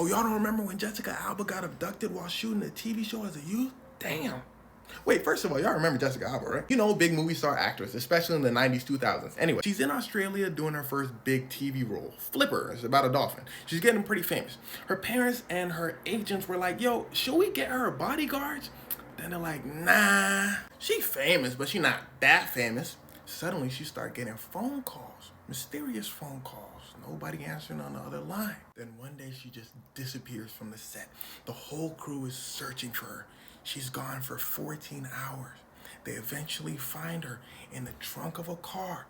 Oh, y'all don't remember when Jessica Alba got abducted while shooting a TV show as a youth? Damn. Wait, first of all, y'all remember Jessica Alba, right? You know, big movie star actress, especially in the 90s, 2000s. Anyway, she's in Australia doing her first big TV role. Flipper, it's about a dolphin. She's getting pretty famous. Her parents and her agents were like, yo, should we get her bodyguards? Then they're like, nah. She famous, but she not that famous. Suddenly, she started getting phone calls, mysterious phone calls. Nobody answering on the other line. Then one day, she just disappears from the set. The whole crew is searching for her. She's gone for 14 hours. They eventually find her in the trunk of a car,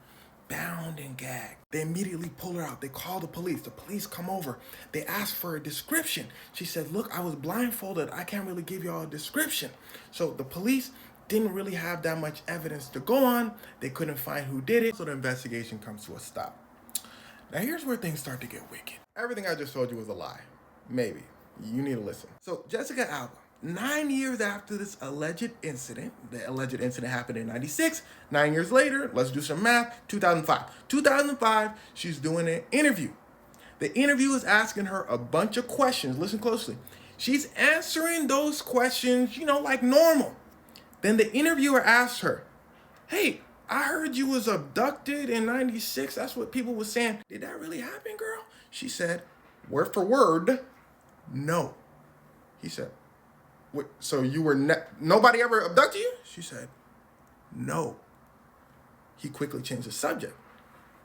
bound and gagged. They immediately pull her out. They call the police. The police come over. They ask for a description. She said, look, I was blindfolded. I can't really give y'all a description. So the police didn't really have that much evidence to go on. They couldn't find who did it. So the investigation comes to a stop. Now here's where things start to get wicked. Everything I just told you was a lie. Maybe. You need to listen. So Jessica Alba, 9 years after this alleged incident, the alleged incident happened in 96, 9 years later, let's do some math, 2005. 2005, she's doing an interview. The interview is asking her a bunch of questions. Listen closely. She's answering those questions, like normal. Then the interviewer asks her, hey, I heard you was abducted in 96. That's what people were saying. Did that really happen, girl? She said, word for word, no. He said, what, so you were nobody ever abducted you? She said, no. He quickly changed the subject.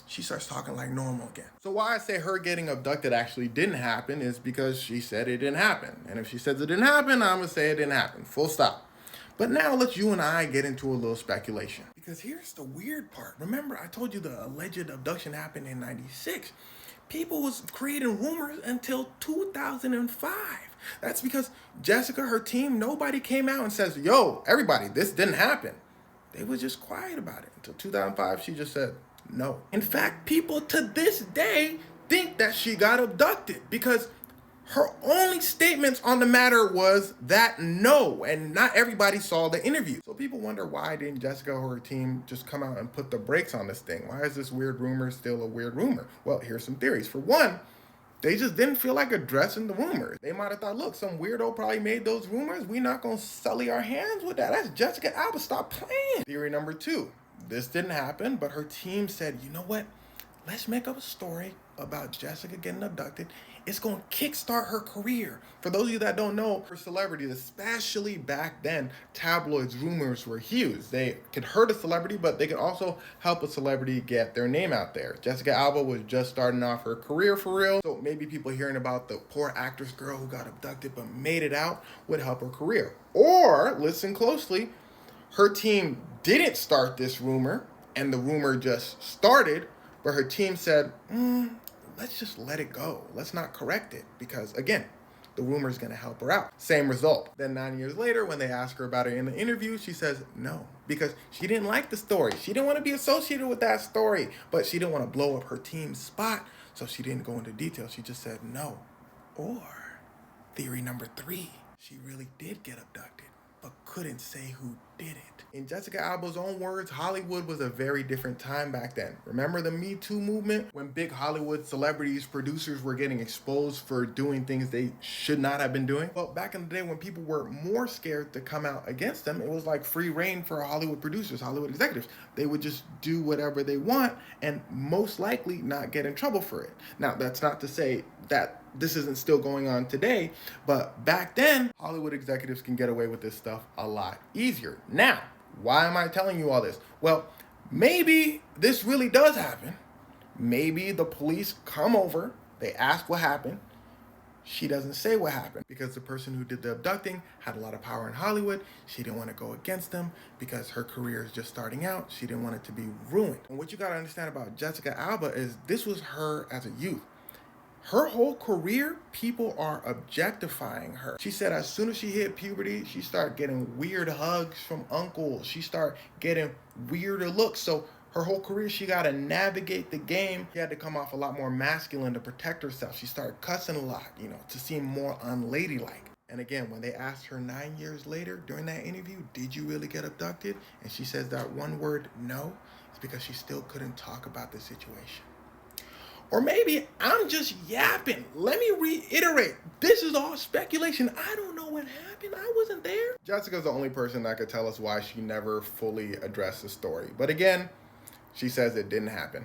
She starts talking like normal again. So why I say her getting abducted actually didn't happen is because she said it didn't happen. And if she says it didn't happen, I'm gonna say it didn't happen, full stop. But now let's you and I get into a little speculation. Because here's the weird part. Remember, I told you the alleged abduction happened in 96. People was creating rumors until 2005. That's because Jessica, her team, nobody came out and says, yo, everybody, this didn't happen. They were just quiet about it. Until 2005, she just said no. In fact, people to this day think that she got abducted because her only statements on the matter was that no, and not everybody saw the interview. So people wonder, why didn't Jessica or her team just come out and put the brakes on this thing? Why is this weird rumor still a weird rumor? Well, here's some theories. For one, they just didn't feel like addressing the rumors. They might have thought, look, some weirdo probably made those rumors. We're not gonna sully our hands with that. That's Jessica Alba, stop playing. Theory number two, this didn't happen, but her team said, you know what? Let's make up a story about Jessica getting abducted. It's going to kickstart her career. For those of you that don't know, for celebrities, especially back then, tabloids, rumors were huge. They could hurt a celebrity, but they could also help a celebrity get their name out there. Jessica Alba was just starting off her career for real, so maybe people hearing about the poor actress girl who got abducted but made it out would help her career. Or, listen closely, her team didn't start this rumor, and the rumor just started, but her team said, let's just let it go. Let's not correct it because, again, the rumor is going to help her out. Same result. Then 9 years later, when they ask her about it in the interview, she says no because she didn't like the story. She didn't want to be associated with that story, but she didn't want to blow up her team's spot, so she didn't go into detail. She just said no. Or theory number three, she really did get abducted, but couldn't say who did it. In Jessica Alba's own words, Hollywood was a very different time back then. Remember the Me Too movement? When big Hollywood celebrities, producers were getting exposed for doing things they should not have been doing? Well, back in the day when people were more scared to come out against them, it was like free reign for Hollywood producers, Hollywood executives. They would just do whatever they want and most likely not get in trouble for it. Now, that's not to say that this isn't still going on today, but back then, Hollywood executives can get away with this stuff a lot easier. Now, why am I telling you all this? Well, maybe this really does happen. Maybe the police come over, they ask what happened. She doesn't say what happened because the person who did the abducting had a lot of power in Hollywood. She didn't want to go against them because her career is just starting out. She didn't want it to be ruined. And what you got to understand about Jessica Alba is this was her as a youth. Her whole career, people are objectifying her. She said as soon as she hit puberty, she started getting weird hugs from uncles. She started getting weirder looks. So her whole career, she got to navigate the game. She had to come off a lot more masculine to protect herself. She started cussing a lot, to seem more unladylike. And again, when they asked her 9 years later during that interview, did you really get abducted? And she says that one word, no, it's because she still couldn't talk about the situation. Or maybe I'm just yapping. Let me reiterate. This is all speculation. I don't know what happened. I wasn't there. Jessica's the only person that could tell us why she never fully addressed the story. But again, she says it didn't happen.